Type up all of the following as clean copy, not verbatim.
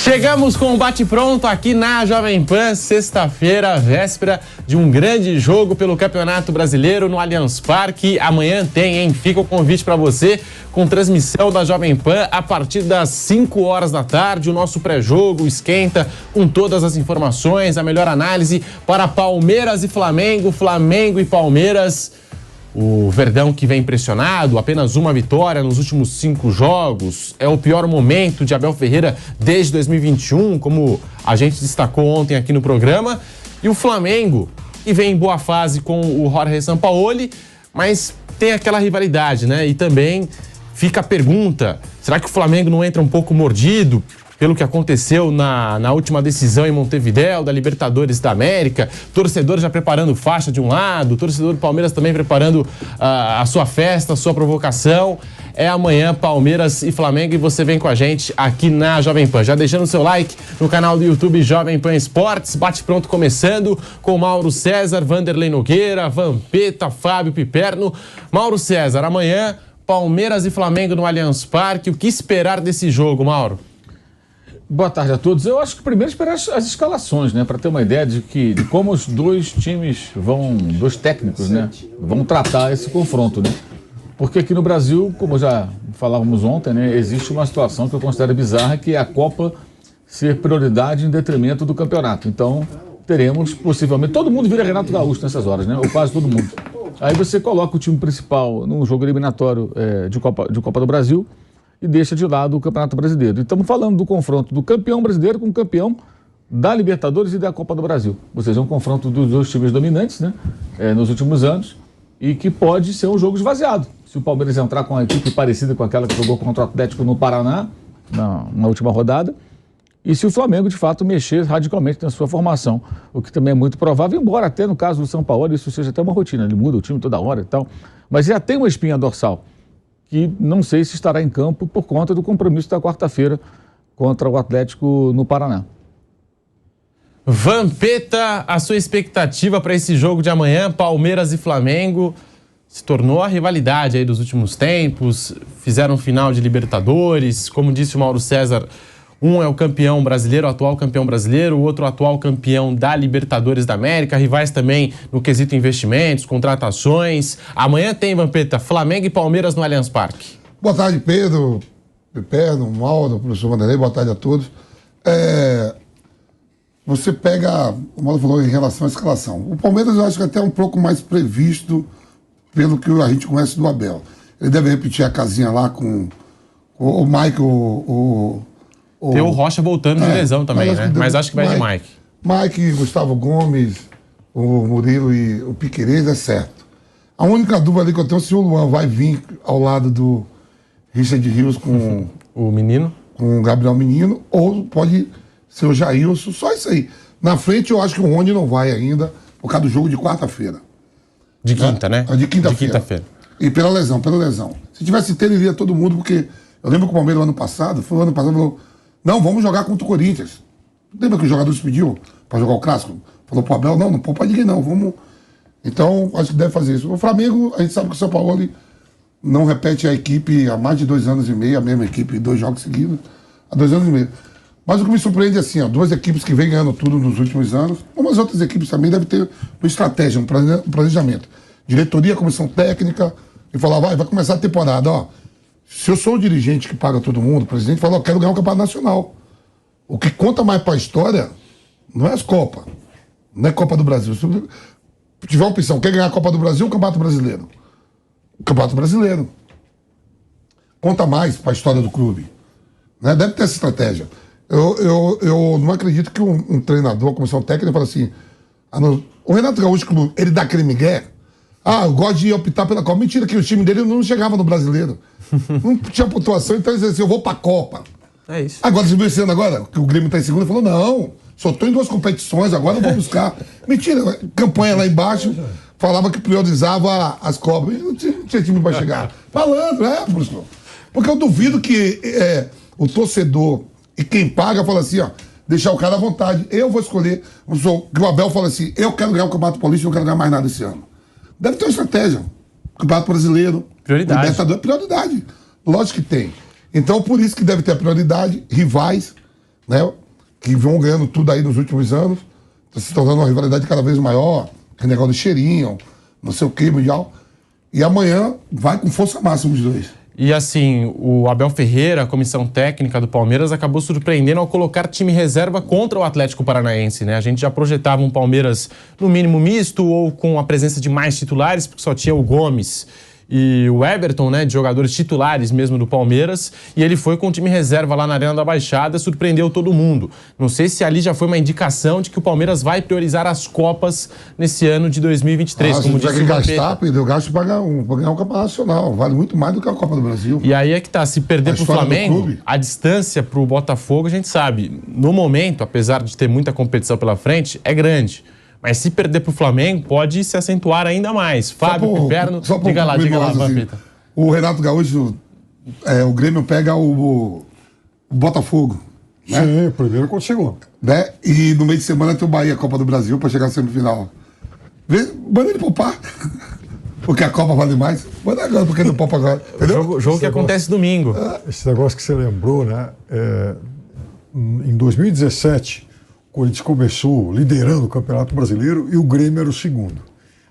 Chegamos com o bate-pronto aqui na Jovem Pan, sexta-feira, véspera de um grande jogo pelo Campeonato Brasileiro no Allianz Parque. Amanhã tem, hein? Fica o convite para você com transmissão da Jovem Pan a partir das 5 horas da tarde. O nosso pré-jogo, o esquenta, com todas as informações, a melhor análise para Palmeiras e Flamengo, Flamengo e Palmeiras. O Verdão que vem pressionado, apenas uma vitória nos últimos 5 jogos. É o pior momento de Abel Ferreira desde 2021, como a gente destacou ontem aqui no programa. E o Flamengo, que vem em boa fase com o Jorge Sampaoli, mas tem aquela rivalidade, né? E também fica a pergunta, será que o Flamengo não entra um pouco mordido pelo que aconteceu na última decisão em Montevidéu, da Libertadores da América? Torcedor já preparando faixa de um lado, torcedor do Palmeiras também preparando a sua festa, a sua provocação. É amanhã, Palmeiras e Flamengo, e você vem com a gente aqui na Jovem Pan. Já deixando o seu like no canal do YouTube Jovem Pan Esportes. Bate-pronto começando com Mauro César, Vanderlei Nogueira, Vampeta, Fábio Piperno. Mauro César, amanhã, Palmeiras e Flamengo no Allianz Parque. O que esperar desse jogo, Mauro? Boa tarde a todos. Eu acho que primeiro esperar as escalações, né? Para ter uma ideia de como os dois times dois técnicos, né? Vão tratar esse confronto, né? Porque aqui no Brasil, como já falávamos ontem, né? Existe uma situação que eu considero bizarra, que é a Copa ser prioridade em detrimento do campeonato. Então, teremos possivelmente... Todo mundo vira Renato Gaúcho nessas horas, né? Ou quase todo mundo. Aí você coloca o time principal num jogo eliminatório de Copa do Brasil e deixa de lado o Campeonato Brasileiro. E estamos falando do confronto do campeão brasileiro com o campeão da Libertadores e da Copa do Brasil. Ou seja, um confronto dos dois times dominantes, né, nos últimos anos, e que pode ser um jogo esvaziado. Se o Palmeiras entrar com uma equipe parecida com aquela que jogou contra o Atlético no Paraná, na última rodada, e se o Flamengo, de fato, mexer radicalmente na sua formação, o que também é muito provável, embora até no caso do São Paulo isso seja até uma rotina, ele muda o time toda hora e tal, mas já tem uma espinha dorsal, que não sei se estará em campo por conta do compromisso da quarta-feira contra o Atlético no Paraná. Vampeta, a sua expectativa para esse jogo de amanhã, Palmeiras e Flamengo, se tornou a rivalidade aí dos últimos tempos, fizeram final de Libertadores, como disse o Mauro César, um é o campeão brasileiro, o atual campeão brasileiro, o outro atual campeão da Libertadores da América, rivais também no quesito investimentos, contratações. Amanhã tem, Vampeta, Flamengo e Palmeiras no Allianz Parque. Boa tarde, Pedro, Piperno, Mauro, professor Vanderlei, boa tarde a todos. Você pega, o Mauro falou em relação à escalação. O Palmeiras eu acho que até um pouco mais previsto pelo que a gente conhece do Abel. Ele deve repetir a casinha lá com o Michael, Tem o Rocha voltando de lesão também, né? Mas acho que vai de Mike. Mike, Gustavo Gomes, o Murilo e o Piquerez é certo. A única dúvida ali que eu tenho é se o Luan vai vir ao lado do Richard Rios com o Menino, com o Gabriel Menino, ou pode ser o Jailson, só isso aí. Na frente eu acho que o Rony não vai ainda, por causa do jogo de quarta-feira. De quinta, né? De quinta-feira. E pela lesão. Se tivesse ter, ele iria todo mundo, porque eu lembro que o Palmeiras no ano passado falou, não, vamos jogar contra o Corinthians. Lembra que o jogador se pediu para jogar o Clássico? Falou pro Abel, não poupa ninguém não, vamos... Então, acho que deve fazer isso. O Flamengo, a gente sabe que o São Paulo não repete a equipe há mais de 2 anos e meio, a mesma equipe, 2 jogos seguidos, há 2 anos e meio. Mas o que me surpreende é assim, 2 equipes que vêm ganhando tudo nos últimos anos, umas outras equipes também devem ter uma estratégia, um planejamento. Diretoria, comissão técnica, e falar, vai começar a temporada, ó. Se eu sou o dirigente que paga todo mundo, o presidente fala, quero ganhar um campeonato nacional. O que conta mais para a história não é as Copas, não é Copa do Brasil. Se tiver uma opção, quer ganhar a Copa do Brasil ou o Campeonato Brasileiro? O Campeonato Brasileiro. Conta mais para a história do clube. Né? Deve ter essa estratégia. Eu não acredito que um treinador, uma comissão técnica, fala assim, o Renato Gaúcho, ele dá aquele migué, eu gosto de optar pela Copa. Mentira, que o time dele não chegava no Brasileiro. Não tinha pontuação, então ele dizia assim, eu vou pra Copa. É isso. Agora, você viu esse ano agora, que o Grêmio tá em segundo, ele falou, não, só tô em 2 competições, agora eu vou buscar. Mentira, campanha lá embaixo, falava que priorizava as Copas. Não tinha time pra chegar. Falando, professor. Porque eu duvido que o torcedor e quem paga fala assim, deixar o cara à vontade. Eu vou escolher. Que o Abel fala assim, eu quero ganhar o Campeonato Paulista, eu não quero ganhar mais nada esse ano. Deve ter uma estratégia. Campeonato Brasileiro. Prioridade. Libertadores, prioridade. Lógico que tem. Então, por isso que deve ter a prioridade, rivais, né? Que vão ganhando tudo aí nos últimos anos, tá se tornando uma rivalidade cada vez maior, aquele negócio de cheirinho, não sei o que, mundial. E amanhã vai com força máxima os dois. E assim, o Abel Ferreira, a comissão técnica do Palmeiras, acabou surpreendendo ao colocar time reserva contra o Atlético Paranaense, né? A gente já projetava um Palmeiras no mínimo misto ou com a presença de mais titulares, porque só tinha o Gomes e o Everton, né, de jogadores titulares mesmo do Palmeiras, e ele foi com o time reserva lá na Arena da Baixada, surpreendeu todo mundo. Não sei se ali já foi uma indicação de que o Palmeiras vai priorizar as Copas nesse ano de 2023, como disse o gastar, perdeu gasto para ganhar um campeonato nacional, vale muito mais do que a Copa do Brasil. E aí é que tá, se perder pro Flamengo, a distância pro Botafogo, a gente sabe, no momento, apesar de ter muita competição pela frente, é grande. Mas se perder pro Flamengo, pode se acentuar ainda mais. Fábio Piperno, diga lá, Vampeta. O Renato Gaúcho, o Grêmio pega o Botafogo. Né? Sim, primeiro quando chegou. Né? E no meio de semana tem o Bahia, Copa do Brasil, para chegar na semifinal. Manda ele poupar. Porque a Copa vale mais. Manda agora, porque não poupa agora. Jogo que acontece domingo. Esse negócio que você lembrou, né? Em 2017... O Corinthians começou liderando o Campeonato Brasileiro e o Grêmio era o segundo.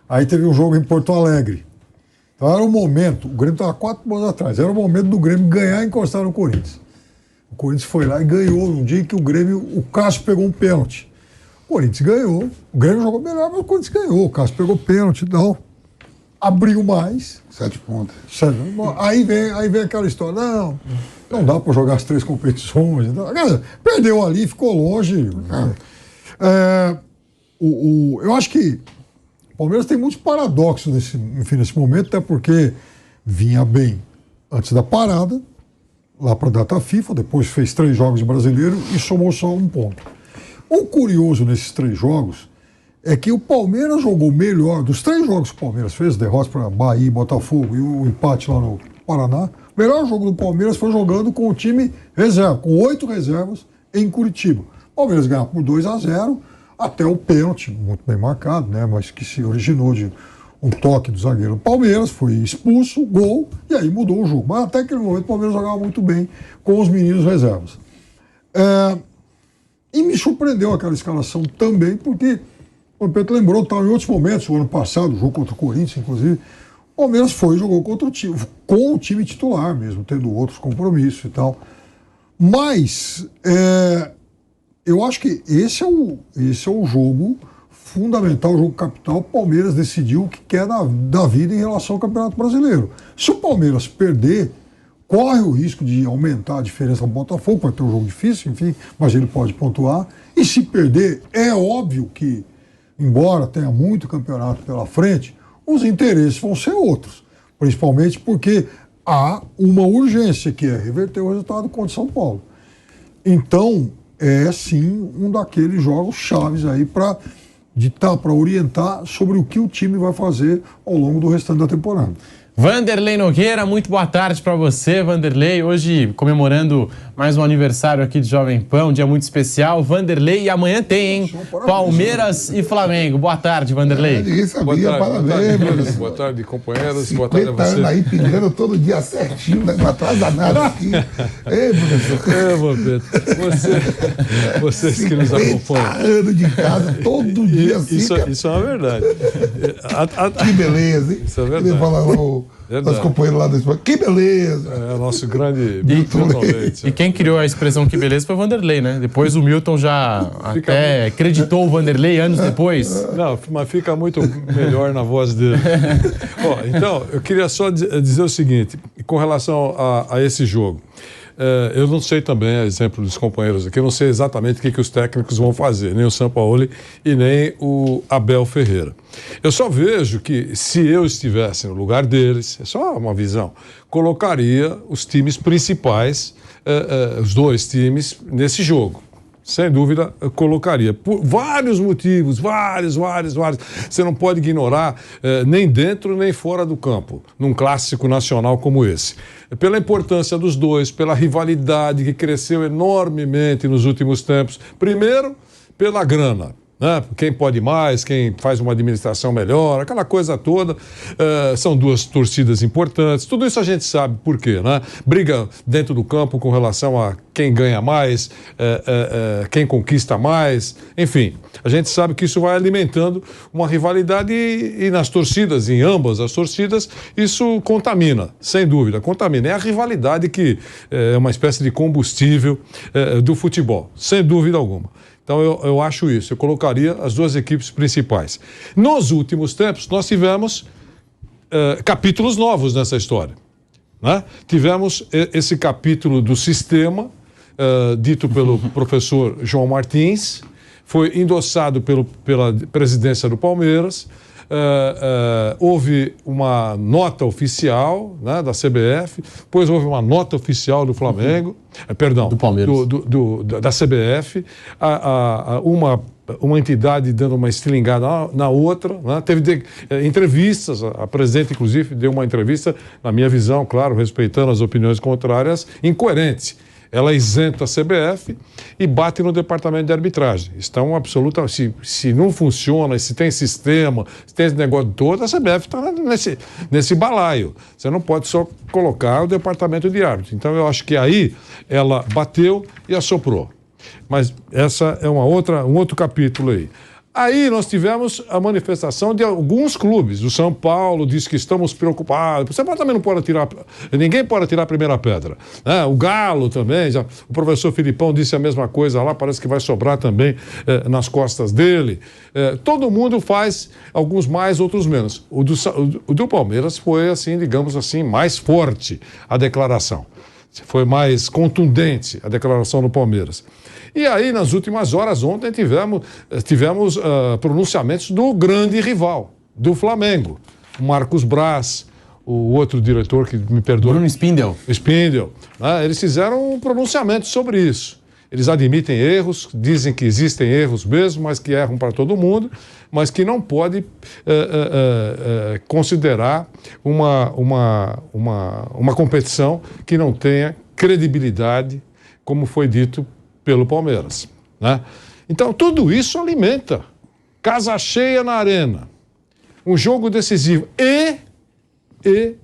Aí teve um jogo em Porto Alegre. Então era o momento, o Grêmio estava 4 pontos atrás, era o momento do Grêmio ganhar e encostar no Corinthians. O Corinthians foi lá e ganhou num dia em que o Cássio pegou um pênalti. O Corinthians ganhou, o Grêmio jogou melhor, mas o Corinthians ganhou. O Cássio pegou pênalti e tal. Abriu mais. 7 pontos. Aí vem aquela história, não dá para jogar as 3 competições. Perdeu ali, ficou longe. Eu acho que o Palmeiras tem muitos paradoxos nesse momento, até porque vinha bem antes da parada, lá para a data FIFA, depois fez 3 jogos de Brasileiro e somou só 1 ponto. O curioso nesses 3 jogos é que o Palmeiras jogou melhor, dos 3 jogos que o Palmeiras fez, derrotas para Bahia, Botafogo e o empate lá no Paraná, o melhor jogo do Palmeiras foi jogando com o time reserva, com 8 reservas em Curitiba. O Palmeiras ganhou por 2-0, até o pênalti, muito bem marcado, né, mas que se originou de um toque do zagueiro do Palmeiras, foi expulso, gol, e aí mudou o jogo. Mas até aquele momento o Palmeiras jogava muito bem com os meninos reservas. E me surpreendeu aquela escalação também, porque o Pedro lembrou, estava em outros momentos, o ano passado, o jogo contra o Corinthians, inclusive, o Palmeiras foi e jogou contra o time, com o time titular mesmo, tendo outros compromissos e tal. Mas eu acho que esse é o jogo fundamental, o jogo capital. O Palmeiras decidiu o que quer da vida em relação ao Campeonato Brasileiro. Se o Palmeiras perder, corre o risco de aumentar a diferença do Botafogo, vai ter um jogo difícil, enfim, mas ele pode pontuar. E se perder, é óbvio que, embora tenha muito campeonato pela frente, os interesses vão ser outros. Principalmente porque há uma urgência, que é reverter o resultado contra São Paulo. Então, é sim um daqueles jogos chaves aí para orientar sobre o que o time vai fazer ao longo do restante da temporada. Vanderlei Nogueira, muito boa tarde para você, Vanderlei. Hoje comemorando mais um aniversário aqui de Jovem Pan, um dia muito especial. Vanderlei, e amanhã tem, hein? Palmeiras e Flamengo. Boa tarde, Vanderlei. Ninguém sabia, parabéns, professor. Boa tarde, companheiros. Boa tarde a você. Anos aí pingando todo dia certinho, não atrasa nada aqui. Ei, professor. Vampeta, vocês que nos acompanham. Anos de casa, todo dia assim. Isso é uma verdade. Que beleza, hein? Isso é verdade. Ele fala lá, os companheiros lá do esporte. Que beleza! É o nosso grande Milton Leite. E quem criou a expressão que beleza foi o Vanderlei, né? Depois o Milton já até acreditou o Vanderlei anos depois. Não, mas fica muito melhor na voz dele. Então, eu queria só dizer o seguinte, com relação a esse jogo. Eu não sei também, a exemplo dos companheiros aqui, eu não sei exatamente o que os técnicos vão fazer, nem o Sampaoli e nem o Abel Ferreira. Eu só vejo que, se eu estivesse no lugar deles, é só uma visão, colocaria os times principais, os 2 times, nesse jogo. Sem dúvida, eu colocaria. Por vários motivos, vários. Você não pode ignorar nem dentro nem fora do campo, num clássico nacional como esse. Pela importância dos 2, pela rivalidade que cresceu enormemente nos últimos tempos. Primeiro, pela grana. né? Quem pode mais, quem faz uma administração melhor, aquela coisa toda. São duas torcidas importantes. Tudo isso a gente sabe por quê, né? Briga dentro do campo com relação a quem ganha mais, quem conquista mais, enfim. A gente sabe que isso vai alimentando uma rivalidade e nas torcidas, em ambas as torcidas, isso contamina, sem dúvida, contamina. É a rivalidade que é uma espécie de combustível do futebol, sem dúvida alguma. Então eu acho isso, eu colocaria as duas equipes principais. Nos últimos tempos, nós tivemos capítulos novos nessa história, né? Tivemos esse capítulo do sistema, dito pelo professor João Martins, foi endossado pela presidência do Palmeiras, houve uma nota oficial, né, da CBF, depois houve uma nota oficial do Flamengo, perdão, do Palmeiras. Da CBF, uma entidade dando uma estilingada na outra, né? Teve entrevistas, a presidente, inclusive, deu uma entrevista, na minha visão, claro, respeitando as opiniões contrárias, incoerente. Ela isenta a CBF e bate no departamento de arbitragem. Estão absolutamente. Se não funciona, se tem sistema, se tem esse negócio todo, a CBF está nesse balaio. Você não pode só colocar o departamento de árbitros. Então eu acho que aí ela bateu e assoprou. Mas essa é um outro capítulo aí. Aí nós tivemos a manifestação de alguns clubes. O São Paulo disse que estamos preocupados. Você também não pode atirar, ninguém pode atirar a primeira pedra, né? O Galo também, o professor Filipão disse a mesma coisa lá, parece que vai sobrar também nas costas dele. Todo mundo faz, alguns mais, outros menos. O do Palmeiras foi, assim, digamos assim, mais forte a declaração. Foi mais contundente a declaração do Palmeiras. E aí, nas últimas horas, ontem, tivemos pronunciamentos do grande rival, do Flamengo. O Marcos Braz, o outro diretor que me perdoa. Bruno Spindel. Spindel. Né? Eles fizeram um pronunciamento sobre isso. Eles admitem erros, dizem que existem erros mesmo, mas que erram para todo mundo, mas que não pode considerar uma competição que não tenha credibilidade, como foi dito pelo Palmeiras, né? Então, tudo isso alimenta. Casa cheia na arena. Um jogo decisivo e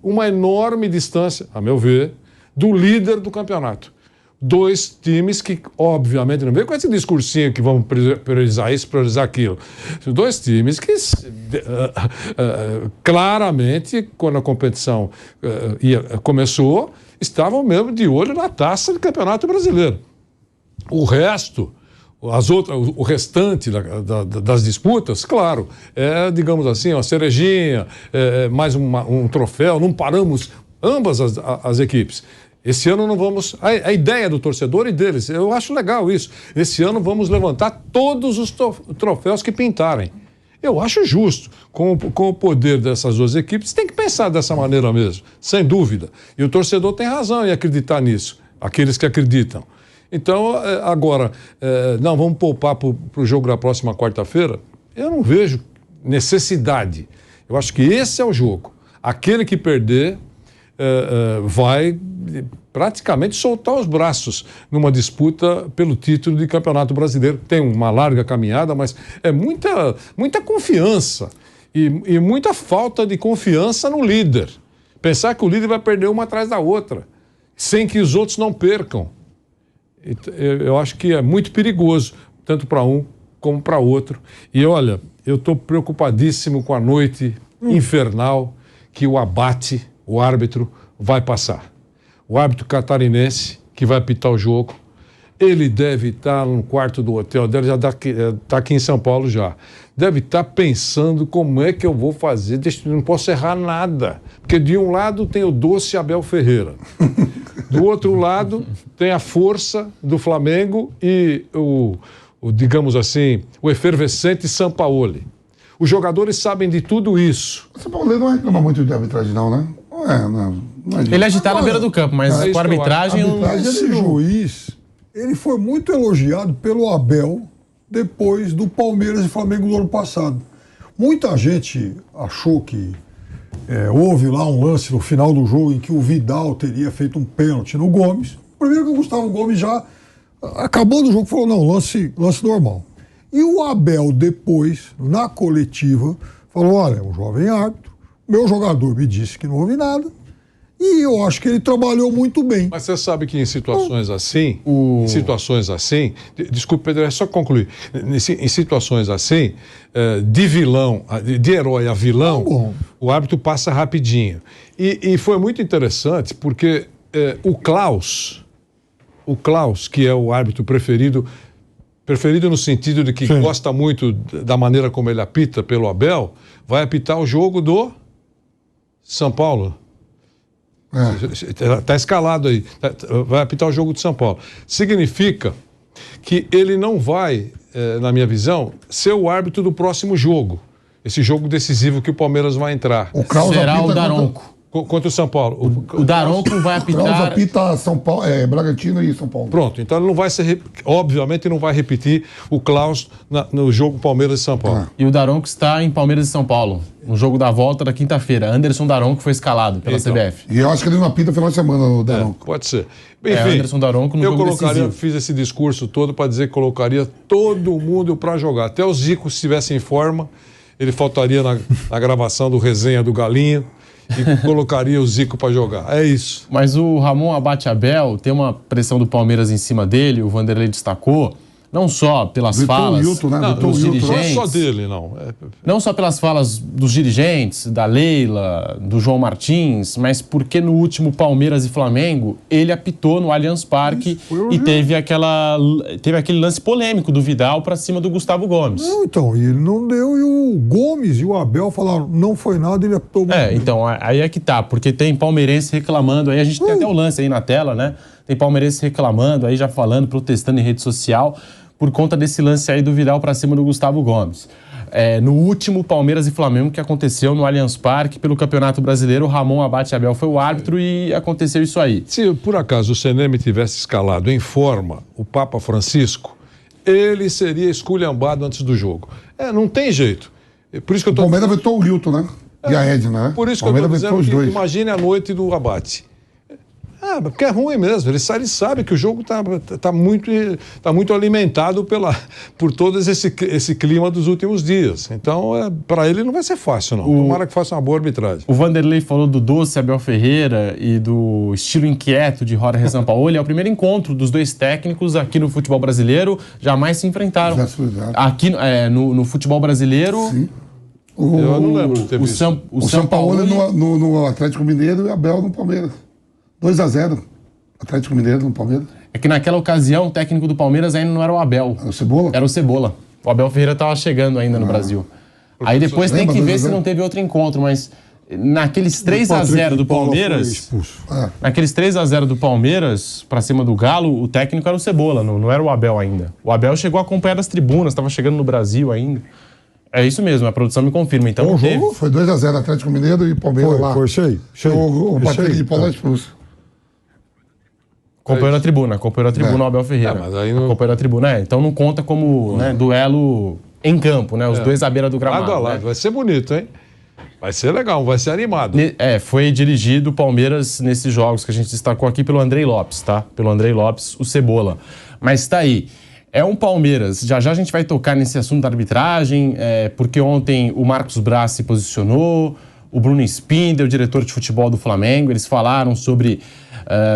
uma enorme distância, a meu ver, do líder do campeonato. Dois times que, obviamente, não vem com esse discursinho que vão priorizar isso, priorizar aquilo. Dois times que, claramente, quando a competição começou, estavam mesmo de olho na taça do Campeonato Brasileiro. O resto, o restante das disputas, claro, digamos assim, uma cerejinha, mais um troféu, não paramos ambas as equipes. Esse ano não vamos... A ideia do torcedor e deles, eu acho legal isso. Esse ano vamos levantar todos os troféus que pintarem. Eu acho justo. Com o poder dessas duas equipes, tem que pensar dessa maneira mesmo, sem dúvida. E o torcedor tem razão em acreditar nisso, aqueles que acreditam. Então, agora, não, vamos poupar para o jogo da próxima quarta-feira? Eu não vejo necessidade. Eu acho que esse é o jogo. Aquele que perder vai praticamente soltar os braços numa disputa pelo título de Campeonato Brasileiro. Tem uma larga caminhada, mas é muita confiança e muita falta de confiança no líder. Pensar que o líder vai perder uma atrás da outra, sem que os outros não percam. Eu acho que é muito perigoso, tanto para um como para outro. E olha, eu estou preocupadíssimo com a noite infernal que o Abate, o árbitro, vai passar. O árbitro catarinense que vai apitar o jogo, ele deve estar no quarto do hotel dele, já está aqui em São Paulo já. Deve estar pensando como é que eu vou fazer, não posso errar nada. Porque de um lado tem o doce Abel Ferreira. Do outro lado tem a força do Flamengo e digamos assim, o efervescente Sampaoli. Os jogadores sabem de tudo isso. O Sampaoli não reclama muito de arbitragem não, né? Não é ele agita na beira do campo, mas com a arbitragem... Esse juiz, ele foi muito elogiado pelo Abel depois do Palmeiras e Flamengo do ano passado. Muita gente achou que houve lá um lance no final do jogo em que o Vidal teria feito um pênalti no Gomes. Primeiro que o Gustavo Gomes já, acabando o jogo, falou, não, lance normal. E o Abel, depois, na coletiva, falou, olha, é um jovem árbitro, meu jogador me disse que não houve nada, e eu acho que ele trabalhou muito bem. Mas você sabe que em situações assim, desculpe, Pedro, é só concluir. Em situações assim, de vilão, de herói a vilão, o árbitro passa rapidinho. E foi muito interessante porque o Klaus, que é o árbitro preferido no sentido de que gosta muito da maneira como ele apita pelo Abel, vai apitar o jogo do São Paulo. Está escalado aí. Vai apitar o jogo de São Paulo. Significa que ele não vai, na minha visão, ser o árbitro do próximo jogo. Esse jogo decisivo que o Palmeiras vai entrar. O Klaus será o Daronco. Contra o São Paulo. O Daronco vai apitar... O Klaus apita São Paulo, Bragantino e São Paulo. Pronto, então ele não vai ser... Obviamente não vai repetir o Klaus no jogo Palmeiras e São Paulo. E o Daronco está em Palmeiras e São Paulo, no jogo da volta da quinta-feira. Anderson Daronco foi escalado pela CBF. E eu acho que ele não apita final de semana, o Daronco. Pode ser. Enfim, Anderson Daronco no jogo decisivo. Fiz esse discurso todo para dizer que colocaria todo mundo para jogar. Até o Zico, se estivesse em forma, ele faltaria na gravação do Resenha do Galinho e colocaria o Zico para jogar. É isso. Mas o Ramon Abate Abel tem uma pressão do Palmeiras em cima dele, o Vanderlei destacou, não só pelas falas dos dirigentes... Não é só dele, não. Não só pelas falas dos dirigentes, da Leila, do João Martins, mas porque no último Palmeiras e Flamengo, ele apitou no Allianz Parque e teve aquele lance polêmico do Vidal para cima do Gustavo Gomes. Não, então, e ele não deu, e o Gomes e o Abel falaram, não foi nada, ele apitou. Então, aí é que tá, porque tem palmeirense reclamando, aí a gente tem até o lance aí na tela, né? Tem palmeirense reclamando, aí já falando, protestando em rede social, por conta desse lance aí do Vidal para cima do Gustavo Gomes. No último Palmeiras e Flamengo que aconteceu no Allianz Parque pelo Campeonato Brasileiro, o Ramon Abate Abel foi o árbitro e aconteceu isso aí. Se por acaso o CNM tivesse escalado em forma o Papa Francisco, ele seria esculhambado antes do jogo. Não tem jeito. Por isso que eu tô... O Palmeiras vetou o Hilton, né? E a Edna, né? Por isso que eu estou dizendo que imagine a noite do Abate. Porque é ruim mesmo. Ele sabe que o jogo tá muito alimentado por todo esse clima dos últimos dias. Então, para ele não vai ser fácil, não. Tomara que faça uma boa arbitragem. O Vanderlei falou do doce Abel Ferreira e do estilo inquieto de Jorge Sampaoli. É o primeiro encontro dos dois técnicos aqui no futebol brasileiro. Jamais se enfrentaram. Aqui no futebol brasileiro... Sim. Eu não lembro de ter visto. O Sampaoli no Atlético Mineiro e o Abel no Palmeiras. 2-0, Atlético Mineiro no Palmeiras. É que naquela ocasião o técnico do Palmeiras ainda não era o Abel. Era o Cebola? Era o Cebola. O Abel Ferreira estava chegando ainda no Brasil. Aí depois tem que ver se não teve outro encontro, mas naqueles 3-0 do Palmeiras... Naqueles 3-0 do Palmeiras, pra cima do Galo, o técnico era o Cebola, não era o Abel ainda. O Abel chegou a acompanhar as tribunas, estava chegando no Brasil ainda. É isso mesmo, a produção me confirma. Então o jogo foi 2-0 Atlético Mineiro e Palmeiras lá. Foi cheio. O Patrick de Paula expulso. Acompanhou a tribuna o Abel Ferreira. Mas aí não... Acompanhou a tribuna, então não conta como duelo em campo, né? Os dois à beira do gramado. Lado a lado, vai ser bonito, hein? Vai ser legal, vai ser animado. Foi dirigido o Palmeiras nesses jogos que a gente destacou aqui pelo Andrei Lopes, tá? Pelo Andrei Lopes, o Cebola. Mas tá aí. É um Palmeiras, já a gente vai tocar nesse assunto da arbitragem, porque ontem o Marcos Braz se posicionou, o Bruno Spindel, o diretor de futebol do Flamengo, eles falaram sobre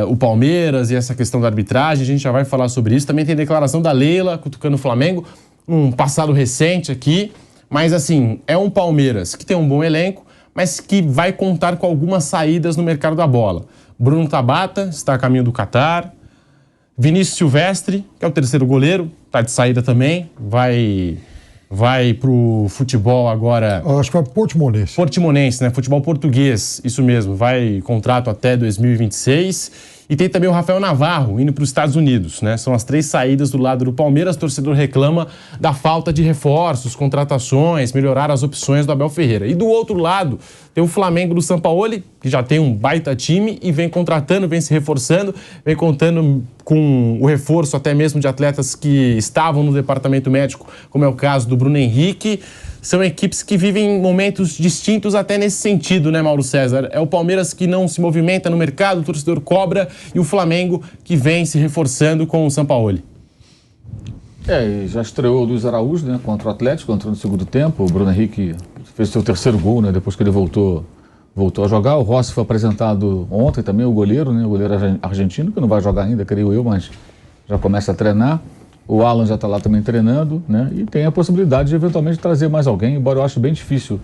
o Palmeiras e essa questão da arbitragem, a gente já vai falar sobre isso. Também tem declaração da Leila cutucando o Flamengo, um passado recente aqui, mas assim, é um Palmeiras que tem um bom elenco, mas que vai contar com algumas saídas no mercado da bola. Bruno Tabata está a caminho do Catar, Vinícius Silvestre, que é o terceiro goleiro, tá de saída também, vai pro futebol agora... Acho que vai pro Portimonense. Portimonense, né? Futebol português, isso mesmo, vai contrato até 2026. E tem também o Rafael Navarro indo para os Estados Unidos, né? São as 3 saídas do lado do Palmeiras. O torcedor reclama da falta de reforços, contratações, melhorar as opções do Abel Ferreira. E do outro lado, tem o Flamengo do Sampaoli, que já tem um baita time e vem contratando, vem se reforçando, vem contando com o reforço até mesmo de atletas que estavam no departamento médico, como é o caso do Bruno Henrique. São equipes que vivem momentos distintos até nesse sentido, né, Mauro César? É o Palmeiras que não se movimenta no mercado, o torcedor cobra, e o Flamengo que vem se reforçando com o Sampaoli. E já estreou o Luiz Araújo, né, contra o Atlético, entrou no segundo tempo. O Bruno Henrique fez seu terceiro gol, né, depois que ele voltou a jogar. O Rossi foi apresentado ontem também, o goleiro, né, o goleiro argentino, que não vai jogar ainda, creio eu, mas já começa a treinar. O Alan já está lá também treinando, né, e tem a possibilidade de eventualmente trazer mais alguém, embora eu ache bem difícil.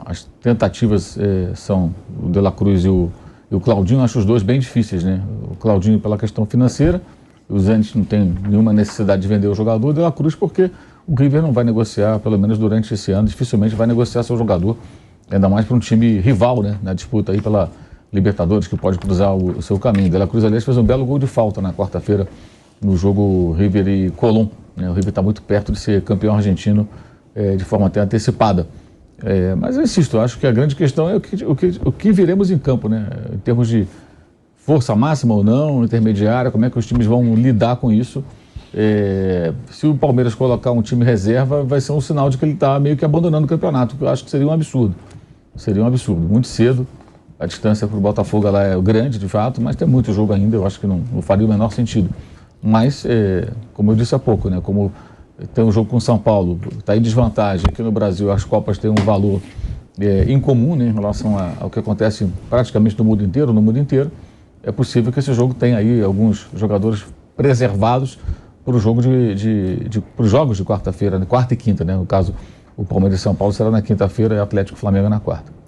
As tentativas são o De La Cruz e o Claudinho, acho os dois bem difíceis, né? O Claudinho pela questão financeira, o Zenit não tem nenhuma necessidade de vender o jogador, o De La Cruz porque o River não vai negociar, pelo menos durante esse ano, dificilmente vai negociar seu jogador, ainda mais para um time rival, né? Na disputa aí pela Libertadores, que pode cruzar o seu caminho. O De La Cruz, aliás, fez um belo gol de falta na quarta-feira no jogo River e Colón, né? O River está muito perto de ser campeão argentino de forma até antecipada. Mas eu insisto, eu acho que a grande questão é o que viremos em campo, né? Em termos de força máxima ou não, intermediária, como é que os times vão lidar com isso. Se o Palmeiras colocar um time reserva, vai ser um sinal de que ele está meio que abandonando o campeonato, que eu acho que seria um absurdo. Seria um absurdo, muito cedo. A distância para o Botafogo ela é grande, de fato, mas tem muito jogo ainda, eu acho que não faria o menor sentido. Mas, como eu disse há pouco, né? Como tem um jogo com o São Paulo, está em desvantagem. Aqui no Brasil, as Copas têm um valor incomum, né, em relação ao que acontece praticamente no mundo inteiro. É possível que esse jogo tenha aí alguns jogadores preservados para os jogos de quarta-feira, né, quarta e quinta, né? No caso, o Palmeiras e São Paulo será na quinta-feira e o Atlético e Flamengo na quarta.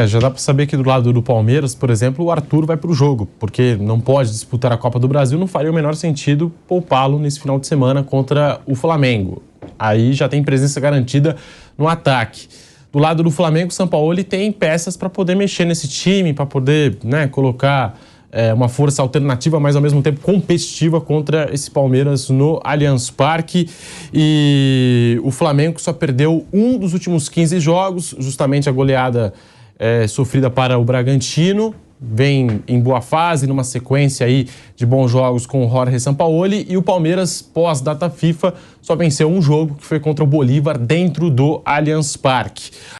Já dá para saber que do lado do Palmeiras, por exemplo, o Arthur vai para o jogo, porque não pode disputar a Copa do Brasil, não faria o menor sentido poupá-lo nesse final de semana contra o Flamengo. Aí já tem presença garantida no ataque. Do lado do Flamengo, o Sampaoli tem peças para poder mexer nesse time, para poder, né, colocar uma força alternativa, mas ao mesmo tempo competitiva contra esse Palmeiras no Allianz Parque. E o Flamengo só perdeu um dos últimos 15 jogos, justamente a goleada sofrida para o Bragantino, vem em boa fase, numa sequência aí de bons jogos com o Jorge Sampaoli, e o Palmeiras, pós-data FIFA, só venceu um jogo, que foi contra o Bolívar, dentro do Allianz Parque.